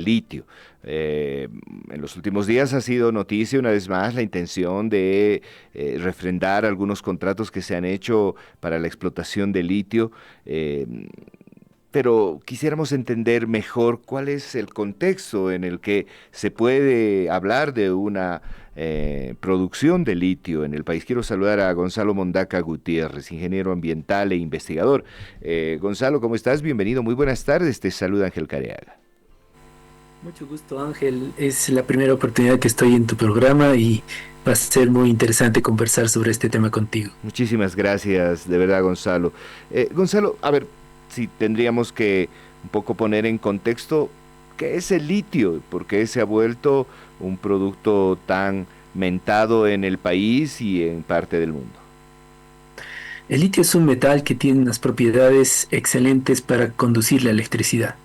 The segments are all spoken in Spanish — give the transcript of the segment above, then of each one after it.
litio. Eh, en los últimos días ha sido noticia una vez más la intención de refrendar algunos contratos que se han hecho para la explotación de litio. eh, pero quisiéramos entender mejor cuál es el contexto en el que se puede hablar de una producción de litio en el país. Quiero saludar a Gonzalo Mondaca Gutiérrez, ingeniero ambiental e investigador. Gonzalo, ¿cómo estás? Bienvenido, muy buenas tardes. Te saluda Ángel Careaga. Mucho gusto, Ángel. Es la primera oportunidad que estoy en tu programa y va a ser muy interesante conversar sobre este tema contigo. Muchísimas gracias, de verdad, Gonzalo. Gonzalo, a ver, si tendríamos que un poco poner en contexto qué es el litio, por qué se ha vuelto un producto tan mentado en el país y en parte del mundo. El litio es un metal que tiene unas propiedades excelentes para conducir la electricidad.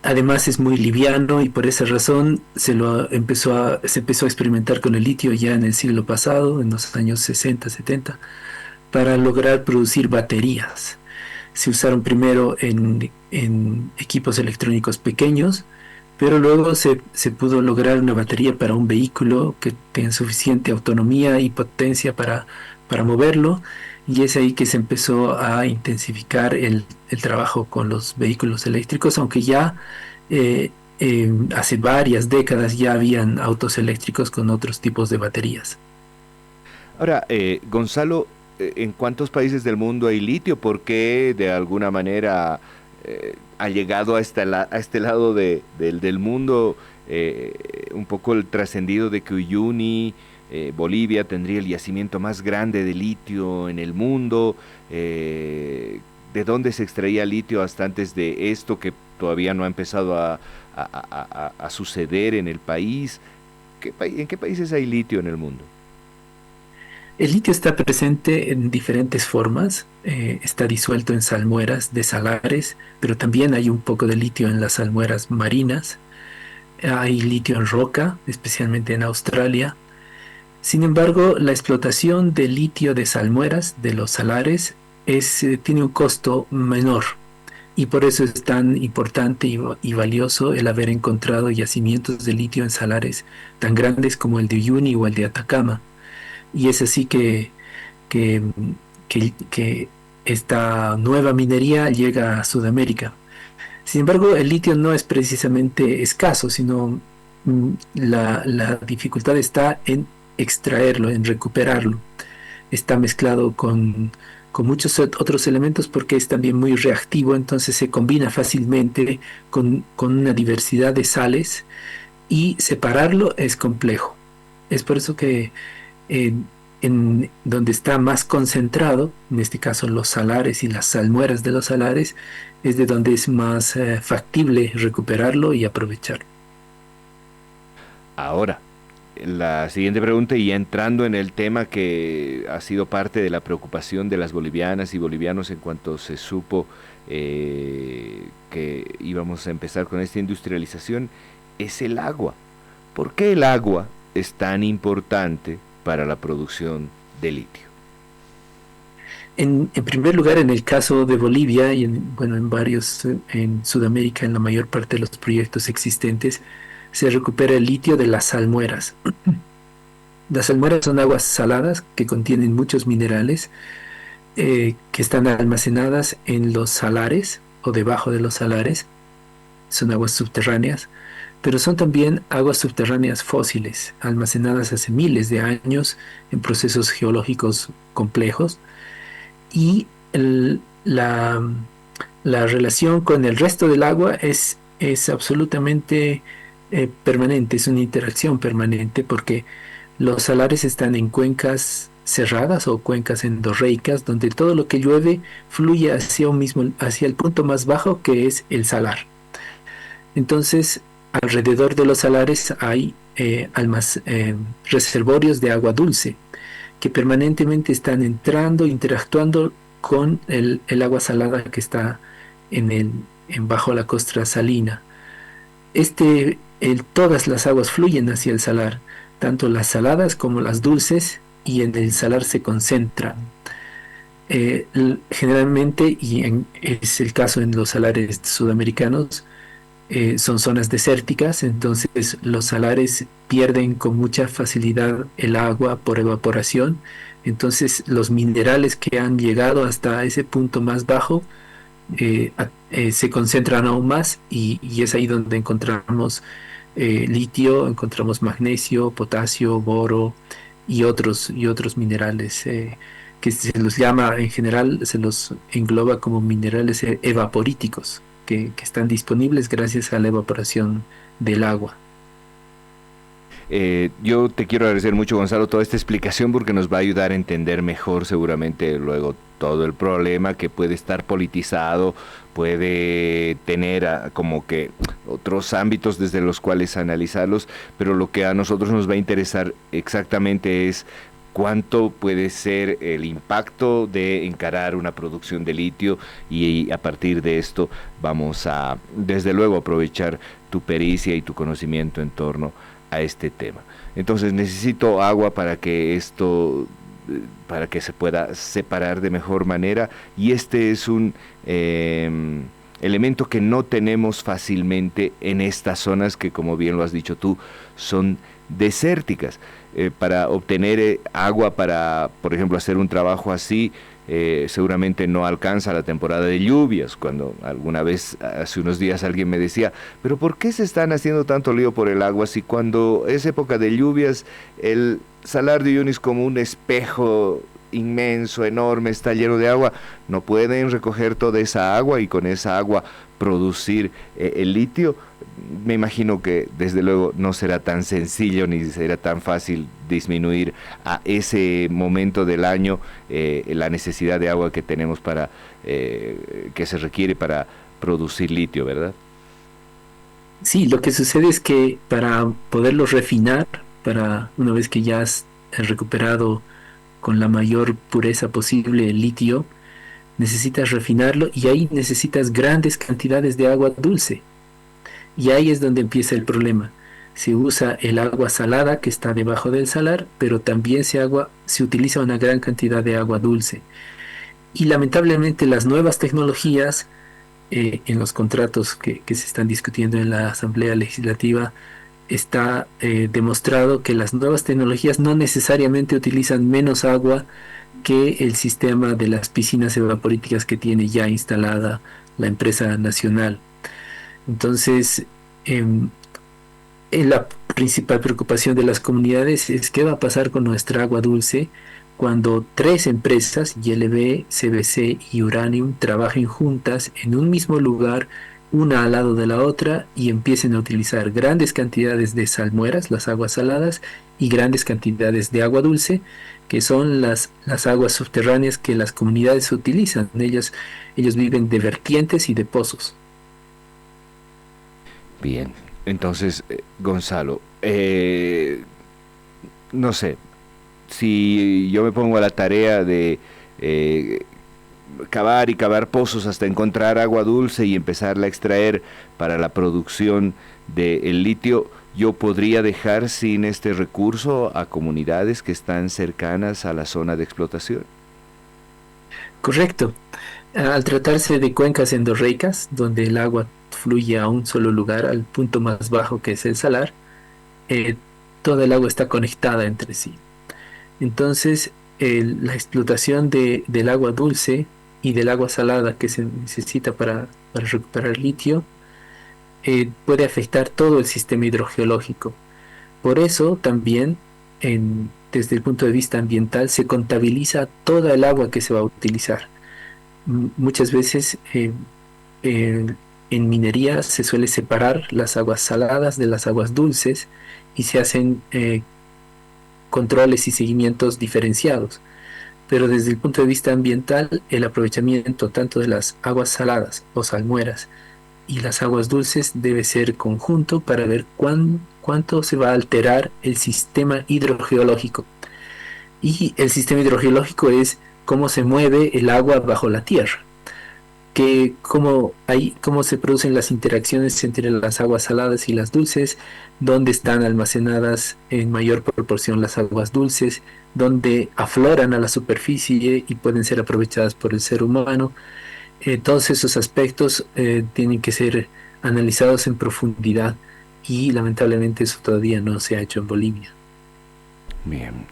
Además es muy liviano y por esa razón se empezó a experimentar con el litio ya en el siglo pasado, en los años 60, 70, para lograr producir baterías. Se usaron primero en equipos electrónicos pequeños, pero luego se pudo lograr una batería para un vehículo que tenga suficiente autonomía y potencia para moverlo, y es ahí que se empezó a intensificar el trabajo con los vehículos eléctricos, aunque ya hace varias décadas ya habían autos eléctricos con otros tipos de baterías. Ahora, Gonzalo, ¿en cuántos países del mundo hay litio? ¿Por qué de alguna manera ha llegado a a este lado del mundo un poco el trascendido de que Uyuni, Bolivia, tendría el yacimiento más grande de litio en el mundo? ¿De dónde se extraía litio hasta antes de esto que todavía no ha empezado a suceder en el país? ¿En qué países hay litio en el mundo? El litio está presente en diferentes formas, está disuelto en salmueras de salares, pero también hay un poco de litio en las salmueras marinas, hay litio en roca, especialmente en Australia. Sin embargo, la explotación de litio de salmueras, de los salares, tiene un costo menor y por eso es tan importante y valioso el haber encontrado yacimientos de litio en salares tan grandes como el de Uyuni o el de Atacama. Y es así que, que esta nueva minería llega a Sudamérica. Sin embargo, el litio no es precisamente escaso, sino la dificultad está en extraerlo, en recuperarlo. Está mezclado con muchos otros elementos porque es también muy reactivo, entonces se combina fácilmente con una diversidad de sales y separarlo es complejo. Es por eso que en donde está más concentrado, en este caso los salares y las salmueras de los salares, es de donde es más factible recuperarlo y aprovecharlo. Ahora, la siguiente pregunta, y ya entrando en el tema que ha sido parte de la preocupación de las bolivianas y bolivianos en cuanto se supo que íbamos a empezar con esta industrialización, es el agua. ¿Por qué el agua es tan importante para la producción de litio? En primer lugar, en el caso de Bolivia y bueno, en varios, en Sudamérica, en la mayor parte de los proyectos existentes, se recupera el litio de las salmueras. Las salmueras son aguas saladas que contienen muchos minerales que están almacenadas en los salares o debajo de los salares. Son aguas subterráneas, pero son también aguas subterráneas fósiles, almacenadas hace miles de años en procesos geológicos complejos y la relación con el resto del agua es absolutamente permanente, es una interacción permanente porque los salares están en cuencas cerradas o cuencas endorreicas donde todo lo que llueve fluye hacia un mismo, hacia el punto más bajo que es el salar. Entonces, alrededor de los salares hay reservorios de agua dulce que permanentemente están entrando, interactuando con el agua salada que está bajo la costra salina. Todas las aguas fluyen hacia el salar, tanto las saladas como las dulces, y en el salar se concentran. Generalmente, es el caso en los salares sudamericanos, son zonas desérticas, entonces los salares pierden con mucha facilidad el agua por evaporación. Entonces los minerales que han llegado hasta ese punto más bajo se concentran aún más y es ahí donde encontramos litio, encontramos magnesio, potasio, boro y otros minerales que se los llama en general, se los engloba como minerales evaporíticos que están disponibles gracias a la evaporación del agua. Yo te quiero agradecer mucho, Gonzalo, toda esta explicación porque nos va a ayudar a entender mejor seguramente luego todo el problema que puede estar politizado, puede tener como que otros ámbitos desde los cuales analizarlos, pero lo que a nosotros nos va a interesar exactamente es cuánto puede ser el impacto de encarar una producción de litio y a partir de esto vamos a, desde luego, aprovechar tu pericia y tu conocimiento en torno a este tema. Entonces necesito agua para que esto, para que se pueda separar de mejor manera y este es un elemento que no tenemos fácilmente en estas zonas que, como bien lo has dicho tú, son desérticas. Para obtener agua para, por ejemplo, hacer un trabajo así, seguramente no alcanza la temporada de lluvias, cuando alguna vez hace unos días alguien me decía, pero ¿por qué se están haciendo tanto lío por el agua si cuando es época de lluvias el Salar de Uyuni es como un espejo inmenso, enorme, está lleno de agua? No pueden recoger toda esa agua y con esa agua producir el litio. Me imagino que desde luego no será tan sencillo ni será tan fácil disminuir a ese momento del año la necesidad de agua que tenemos para que se requiere para producir litio, ¿verdad? Sí, lo que sucede es que para poderlo refinar, para una vez que ya has recuperado con la mayor pureza posible el litio, necesitas refinarlo y ahí necesitas grandes cantidades de agua dulce. Y ahí es donde empieza el problema. Se usa el agua salada que está debajo del salar, pero también se utiliza una gran cantidad de agua dulce. Y lamentablemente las nuevas tecnologías en los contratos que se están discutiendo en la Asamblea Legislativa está demostrado que las nuevas tecnologías no necesariamente utilizan menos agua que el sistema de las piscinas evaporíticas que tiene ya instalada la empresa nacional. Entonces, em, la principal preocupación de las comunidades es qué va a pasar con nuestra agua dulce cuando tres empresas, YLB, CBC y Uranium, trabajen juntas en un mismo lugar, una al lado de la otra, y empiecen a utilizar grandes cantidades de salmueras, las aguas saladas, y grandes cantidades de agua dulce, que son las aguas subterráneas que las comunidades utilizan. Ellos viven de vertientes y de pozos. Bien, entonces, Gonzalo, no sé, si yo me pongo a la tarea de cavar y cavar pozos hasta encontrar agua dulce y empezarla a extraer para la producción del litio, yo podría dejar sin este recurso a comunidades que están cercanas a la zona de explotación. Correcto. Al tratarse de cuencas endorreicas, donde el agua fluye a un solo lugar, al punto más bajo que es el salar, eh, toda el agua está conectada entre sí. Entonces, la explotación del agua dulce y del agua salada que se necesita para recuperar litio puede afectar todo el sistema hidrogeológico. Por eso también, desde el punto de vista ambiental, se contabiliza toda el agua que se va a utilizar. Muchas veces eh, en minería se suele separar las aguas saladas de las aguas dulces y se hacen controles y seguimientos diferenciados. Pero desde el punto de vista ambiental, el aprovechamiento tanto de las aguas saladas o salmueras y las aguas dulces debe ser conjunto para ver cuánto se va a alterar el sistema hidrogeológico. Y el sistema hidrogeológico es cómo se mueve el agua bajo la tierra, cómo se producen las interacciones entre las aguas saladas y las dulces, dónde están almacenadas en mayor proporción las aguas dulces, dónde afloran a la superficie y pueden ser aprovechadas por el ser humano. Todos esos aspectos tienen que ser analizados en profundidad y lamentablemente eso todavía no se ha hecho en Bolivia. Bien.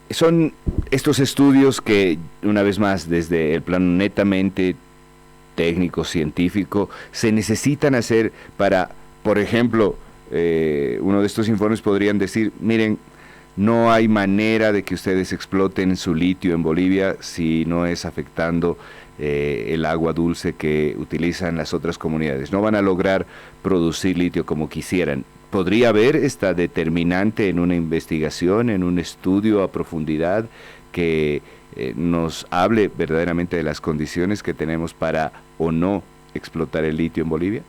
Son estos estudios que, una vez más, desde el plano netamente técnico, científico, se necesitan hacer para, por ejemplo, uno de estos informes podrían decir, miren, no hay manera de que ustedes exploten su litio en Bolivia si no es afectando el agua dulce que utilizan las otras comunidades. No van a lograr producir litio como quisieran. ¿Podría haber esta determinante en una investigación, en un estudio a profundidad que nos hable verdaderamente de las condiciones que tenemos para o no explotar el litio en Bolivia?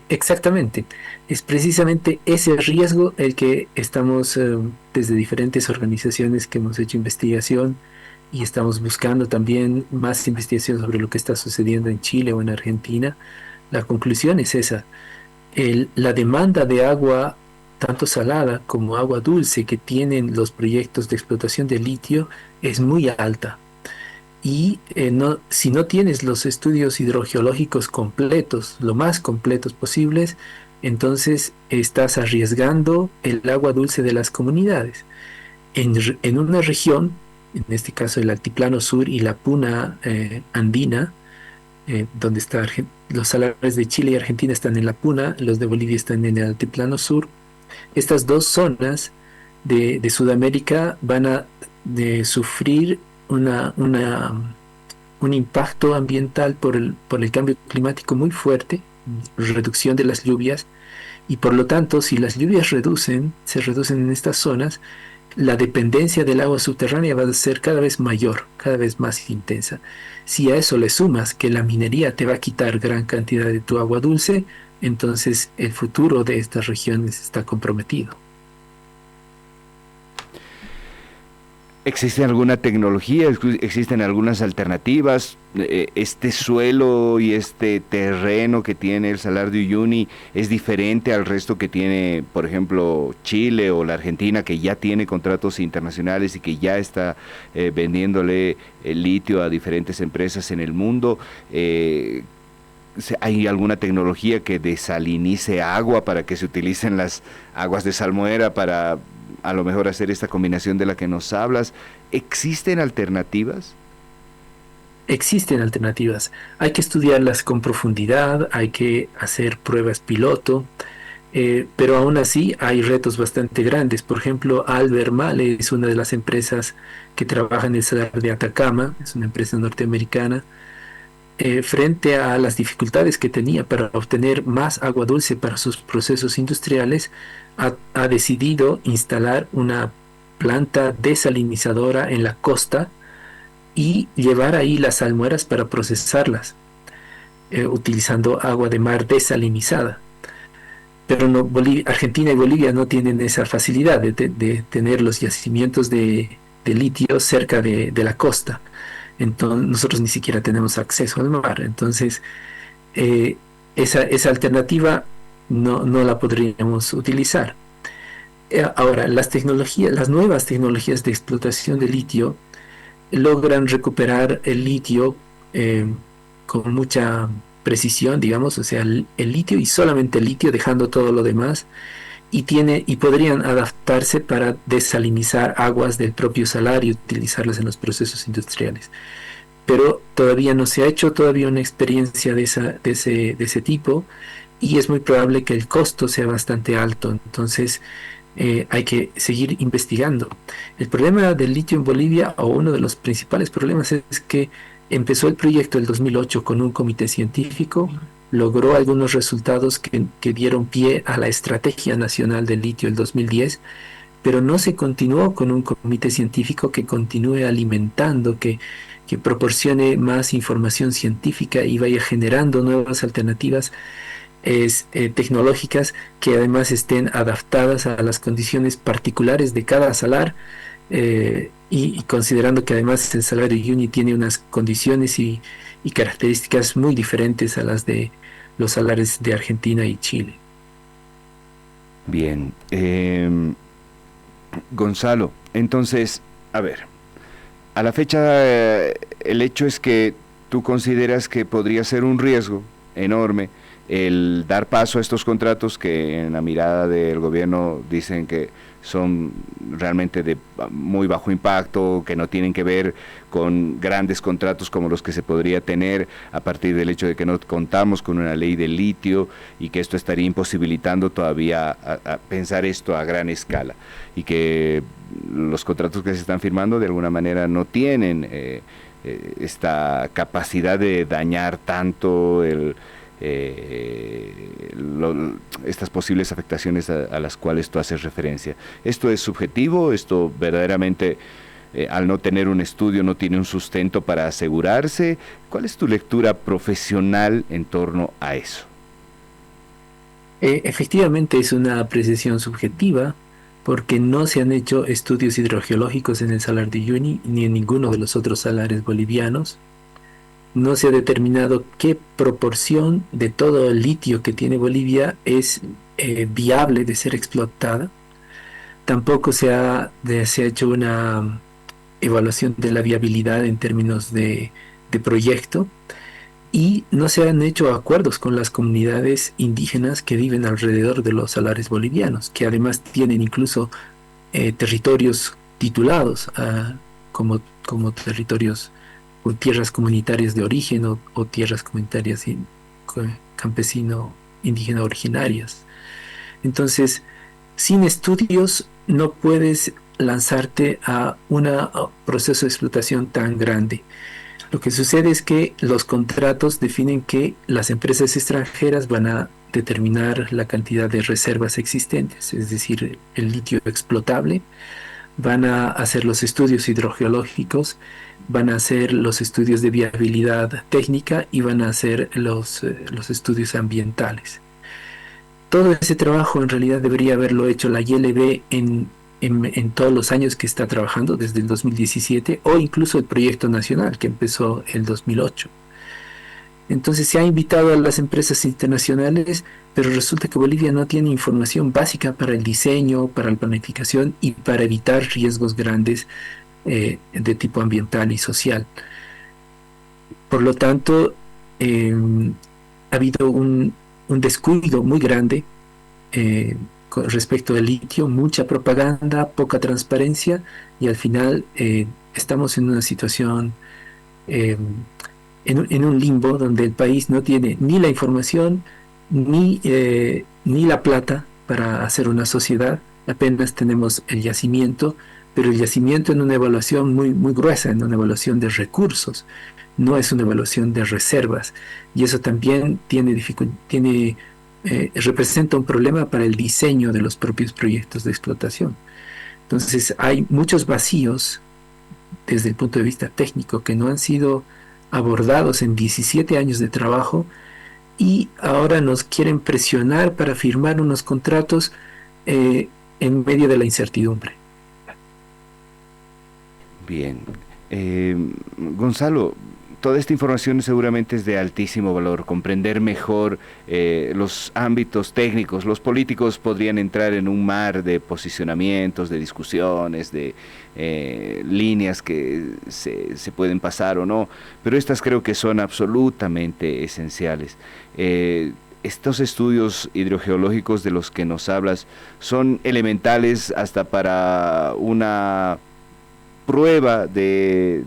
Exactamente. Es precisamente ese riesgo el que estamos desde diferentes organizaciones que hemos hecho investigación y estamos buscando también más investigación sobre lo que está sucediendo en Chile o en Argentina. La conclusión es esa. La demanda de agua, tanto salada como agua dulce, que tienen los proyectos de explotación de litio es muy alta. Y si no tienes los estudios hidrogeológicos completos, lo más completos posibles, entonces estás arriesgando el agua dulce de las comunidades. En una región, en este caso el Altiplano Sur y la Puna andina, donde los salares de Chile y Argentina están en la Puna, los de Bolivia están en el Altiplano Sur. Estas dos zonas de Sudamérica van a sufrir un impacto ambiental por el cambio climático muy fuerte, reducción de las lluvias, y por lo tanto, si las lluvias se reducen en estas zonas, la dependencia del agua subterránea va a ser cada vez mayor, cada vez más intensa. Si a eso le sumas que la minería te va a quitar gran cantidad de tu agua dulce, entonces el futuro de estas regiones está comprometido. ¿Existe alguna tecnología? ¿Existen algunas alternativas? ¿Este suelo y este terreno que tiene el Salar de Uyuni es diferente al resto que tiene, por ejemplo, Chile o la Argentina, que ya tiene contratos internacionales y que ya está vendiéndole el litio a diferentes empresas en el mundo? ¿Hay alguna tecnología que desalinice agua para que se utilicen las aguas de salmuera para a lo mejor hacer esta combinación de la que nos hablas? ¿Existen alternativas? Existen alternativas. Hay que estudiarlas con profundidad, hay que hacer pruebas piloto, pero aún así hay retos bastante grandes. Por ejemplo, Albemarle es una de las empresas que trabaja en el Salar de Atacama, es una empresa norteamericana. Frente a las dificultades que tenía para obtener más agua dulce para sus procesos industriales, ha decidido instalar una planta desalinizadora en la costa y llevar ahí las salmueras para procesarlas, utilizando agua de mar desalinizada. Pero no, Argentina y Bolivia no tienen esa facilidad de tener los yacimientos de litio cerca de la costa. Entonces, nosotros ni siquiera tenemos acceso al mar. Entonces, esa alternativa no la podríamos utilizar. Ahora, las nuevas tecnologías de explotación de litio logran recuperar el litio con mucha precisión, digamos, o sea, el litio y solamente el litio, dejando todo lo demás, y podrían adaptarse para desalinizar aguas del propio salar y utilizarlas en los procesos industriales. Pero todavía no se ha hecho todavía una experiencia de ese tipo y es muy probable que el costo sea bastante alto. Entonces, hay que seguir investigando. El problema del litio en Bolivia, o uno de los principales problemas, es que empezó el proyecto en 2008 con un comité científico, logró algunos resultados que dieron pie a la Estrategia Nacional del Litio el 2010, pero no se continuó con un comité científico que continúe alimentando, que proporcione más información científica y vaya generando nuevas alternativas tecnológicas que además estén adaptadas a las condiciones particulares de cada salar, y considerando que además el Salar de Uyuni tiene unas condiciones y características muy diferentes a las de los salares de Argentina y Chile. Bien, Gonzalo, entonces, a ver, a la fecha el hecho es que tú consideras que podría ser un riesgo enorme el dar paso a estos contratos que en la mirada del gobierno dicen que son realmente de muy bajo impacto, que no tienen que ver con grandes contratos como los que se podría tener a partir del hecho de que no contamos con una ley del litio y que esto estaría imposibilitando todavía a pensar esto a gran escala y que los contratos que se están firmando de alguna manera no tienen esta capacidad de dañar tanto estas posibles afectaciones a las cuales tú haces referencia. ¿Esto es subjetivo? ¿Esto verdaderamente, al no tener un estudio, no tiene un sustento para asegurarse? ¿Cuál es tu lectura profesional en torno a eso? Efectivamente es una apreciación subjetiva porque no se han hecho estudios hidrogeológicos en el Salar de Uyuni ni en ninguno de los otros salares bolivianos. No se ha determinado qué proporción de todo el litio que tiene Bolivia es viable de ser explotada. Tampoco se ha hecho una evaluación de la viabilidad en términos de proyecto y no se han hecho acuerdos con las comunidades indígenas que viven alrededor de los salares bolivianos, que además tienen incluso territorios titulados como territorios o tierras comunitarias de origen o tierras comunitarias campesino indígena originarias. Entonces, sin estudios no puedes lanzarte a un proceso de explotación tan grande. Lo que sucede es que los contratos definen que las empresas extranjeras van a determinar la cantidad de reservas existentes, es decir, el litio explotable, van a hacer los estudios hidrogeológicos, van a hacer los estudios de viabilidad técnica y van a hacer los estudios ambientales. Todo ese trabajo en realidad debería haberlo hecho la ILB en todos los años que está trabajando, desde el 2017, o incluso el proyecto nacional que empezó el 2008. Entonces se ha invitado a las empresas internacionales, pero resulta que Bolivia no tiene información básica para el diseño, para la planificación y para evitar riesgos grandes de tipo ambiental y social. Por lo tanto, ha habido un descuido muy grande con respecto al litio, mucha propaganda, poca transparencia y al final estamos en una situación, eh, en un limbo donde el país no tiene ni la información ni la plata para hacer una sociedad, apenas tenemos el yacimiento, pero el yacimiento en una evaluación muy, muy gruesa, en una evaluación de recursos, no es una evaluación de reservas y eso también representa un problema para el diseño de los propios proyectos de explotación. Entonces hay muchos vacíos desde el punto de vista técnico que no han sido abordados en 17 años de trabajo y ahora nos quieren presionar para firmar unos contratos en medio de la incertidumbre. Bien. Gonzalo, toda esta información seguramente es de altísimo valor. Comprender mejor los ámbitos técnicos. Los políticos podrían entrar en un mar de posicionamientos, de discusiones, de líneas que se pueden pasar o no, pero estas creo que son absolutamente esenciales. Estos estudios hidrogeológicos de los que nos hablas son elementales hasta para una prueba de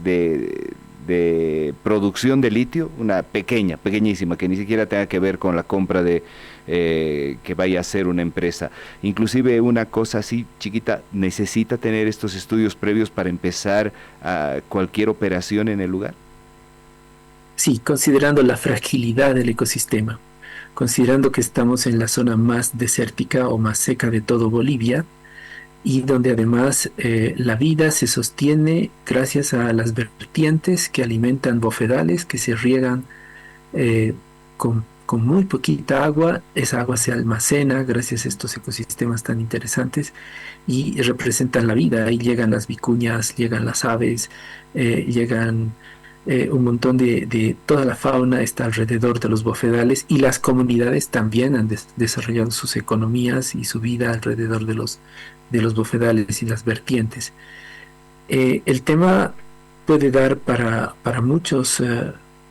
producción de litio, una pequeñísima, que ni siquiera tenga que ver con la compra de que vaya a hacer una empresa. Inclusive una cosa así chiquita, ¿necesita tener estos estudios previos para empezar a cualquier operación en el lugar? Sí, considerando la fragilidad del ecosistema, considerando que estamos en la zona más desértica o más seca de todo Bolivia, y donde además la vida se sostiene gracias a las vertientes que alimentan bofedales que se riegan con muy poquita agua. Esa agua se almacena gracias a estos ecosistemas tan interesantes y representan la vida. Ahí llegan las vicuñas, llegan las aves, llegan un montón de toda la fauna está alrededor de los bofedales y las comunidades también han desarrollado sus economías y su vida alrededor de los bofedales y las vertientes. El tema puede dar para muchos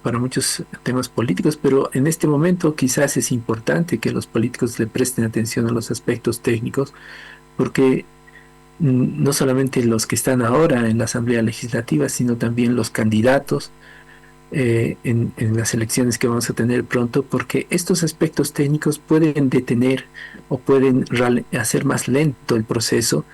para muchos temas políticos, pero en este momento quizás es importante que los políticos le presten atención a los aspectos técnicos, porque no solamente los que están ahora en la Asamblea Legislativa, sino también los candidatos en las elecciones que vamos a tener pronto, porque estos aspectos técnicos pueden detener o pueden hacer más lento el proceso,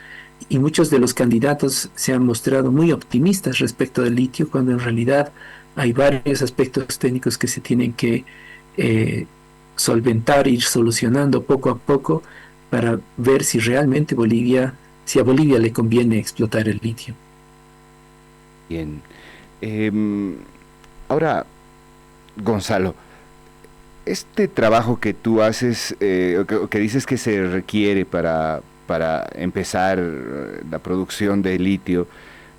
y muchos de los candidatos se han mostrado muy optimistas respecto del litio, cuando en realidad hay varios aspectos técnicos que se tienen que eh, solventar, ir solucionando poco a poco para ver si realmente si a Bolivia le conviene explotar el litio. Bien. Em, Ahora, Gonzalo, este trabajo que tú haces, o que dices que se requiere para empezar la producción de litio,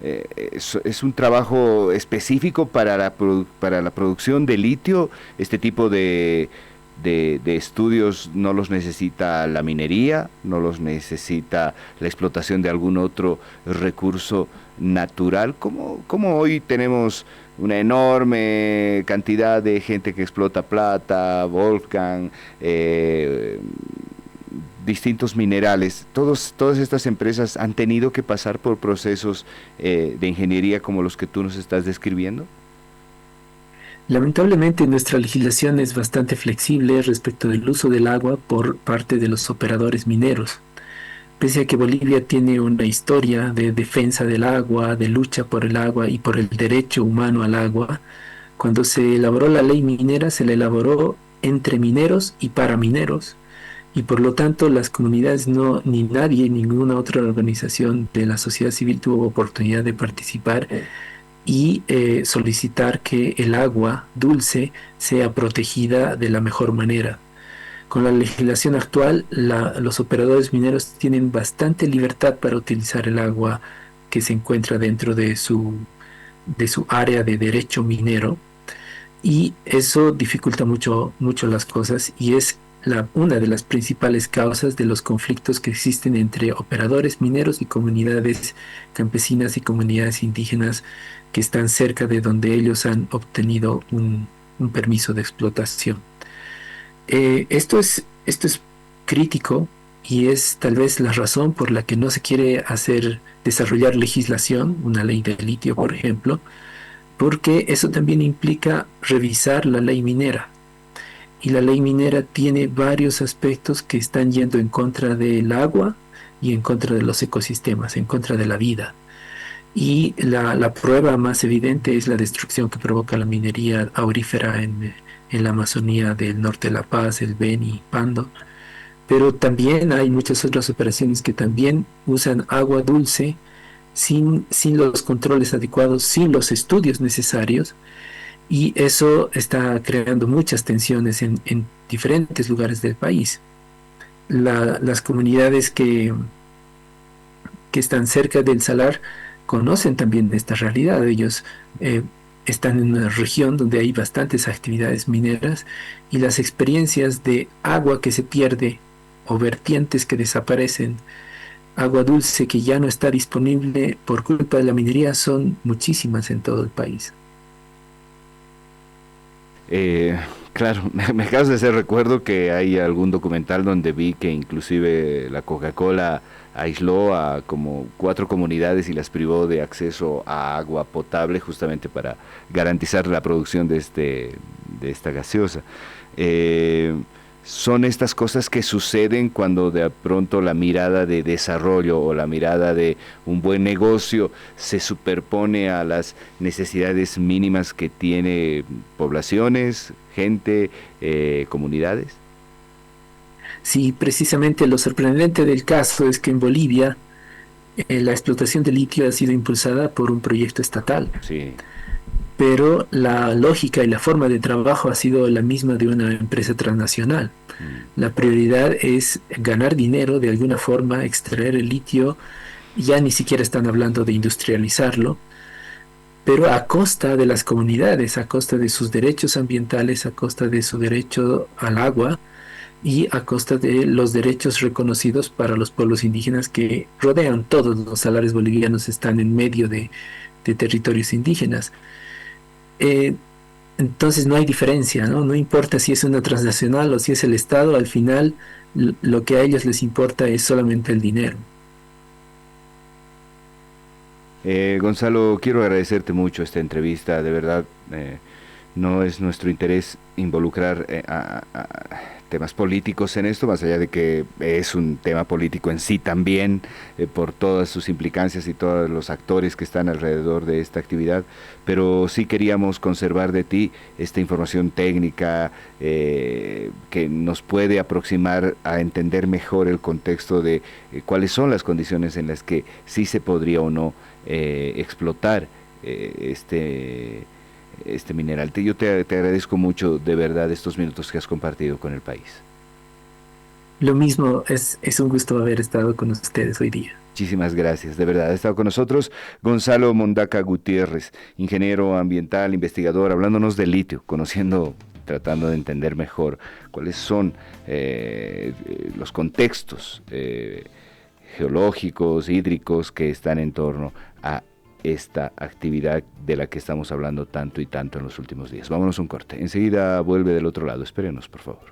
es un trabajo específico para para la producción de litio. Este tipo de estudios no los necesita la minería, no los necesita la explotación de algún otro recurso natural. ¿Cómo hoy tenemos una enorme cantidad de gente que explota plata, volcán, distintos minerales? Todas estas empresas han tenido que pasar por procesos de ingeniería como los que tú nos estás describiendo. Lamentablemente, nuestra legislación es bastante flexible respecto del uso del agua por parte de los operadores mineros. Pese a que Bolivia tiene una historia de defensa del agua, de lucha por el agua y por el derecho humano al agua, cuando se elaboró la ley minera, se la elaboró entre mineros y para mineros, y por lo tanto las comunidades no, ni nadie, ninguna otra organización de la sociedad civil tuvo oportunidad de participar y solicitar que el agua dulce sea protegida de la mejor manera. Con la legislación actual, los operadores mineros tienen bastante libertad para utilizar el agua que se encuentra dentro de su área de derecho minero, y eso dificulta mucho las cosas, y es una de las principales causas de los conflictos que existen entre operadores mineros y comunidades campesinas y comunidades indígenas que están cerca de donde ellos han obtenido un permiso de explotación. Esto es crítico, y es tal vez la razón por la que no se quiere desarrollar legislación, una ley de litio, por ejemplo, porque eso también implica revisar la ley minera. Y la ley minera tiene varios aspectos que están yendo en contra del agua y en contra de los ecosistemas, en contra de la vida. Y la prueba más evidente es la destrucción que provoca la minería aurífera en la Amazonía del norte de La Paz, el Beni, Pando. Pero también hay muchas otras operaciones que también usan agua dulce sin los controles adecuados, sin los estudios necesarios, y eso está creando muchas tensiones en diferentes lugares del país. Las comunidades que están cerca del salar conocen también esta realidad. Ellos están en una región donde hay bastantes actividades mineras, y las experiencias de agua que se pierde o vertientes que desaparecen, agua dulce que ya no está disponible por culpa de la minería, son muchísimas en todo el país. Eh, claro, me acabas de hacer recuerdo que hay algún documental donde vi que inclusive la Coca-Cola aisló a como 4 comunidades y las privó de acceso a agua potable justamente para garantizar la producción de esta gaseosa. Eh, Son estas cosas que suceden cuando de pronto la mirada de desarrollo o la mirada de un buen negocio se superpone a las necesidades mínimas que tiene poblaciones, gente, comunidades. Sí, precisamente lo sorprendente del caso es que en Bolivia la explotación de litio ha sido impulsada por un proyecto estatal, Sí. pero la lógica y la forma de trabajo ha sido la misma de una empresa transnacional. Mm. La prioridad es ganar dinero de alguna forma, extraer el litio, ya ni siquiera están hablando de industrializarlo, pero a costa de las comunidades, a costa de sus derechos ambientales, a costa de su derecho al agua y a costa de los derechos reconocidos para los pueblos indígenas que rodean. Todos los salares bolivianos están en medio de territorios indígenas. Eh, Entonces no hay diferencia, ¿no? No importa si es una transnacional o si es el Estado, al final lo que a ellos les importa es solamente el dinero. Gonzalo, quiero agradecerte mucho esta entrevista, de verdad. No es nuestro interés involucrar temas políticos en esto, más allá de que es un tema político en sí también, por todas sus implicancias y todos los actores que están alrededor de esta actividad, pero sí queríamos conservar de ti esta información técnica que nos puede aproximar a entender mejor el contexto de cuáles son las condiciones en las que sí se podría o no explotar este mineral. Te agradezco mucho de verdad estos minutos que has compartido con el país. Lo mismo, es un gusto haber estado con ustedes hoy día. Muchísimas gracias, de verdad. Ha estado con nosotros Gonzalo Mondaca Gutiérrez, ingeniero ambiental, investigador, hablándonos del litio, conociendo, tratando de entender mejor cuáles son los contextos geológicos, hídricos que están en torno a esta actividad de la que estamos hablando tanto y tanto en los últimos días. Vámonos a un corte. Enseguida vuelve del otro lado. Espérenos, por favor.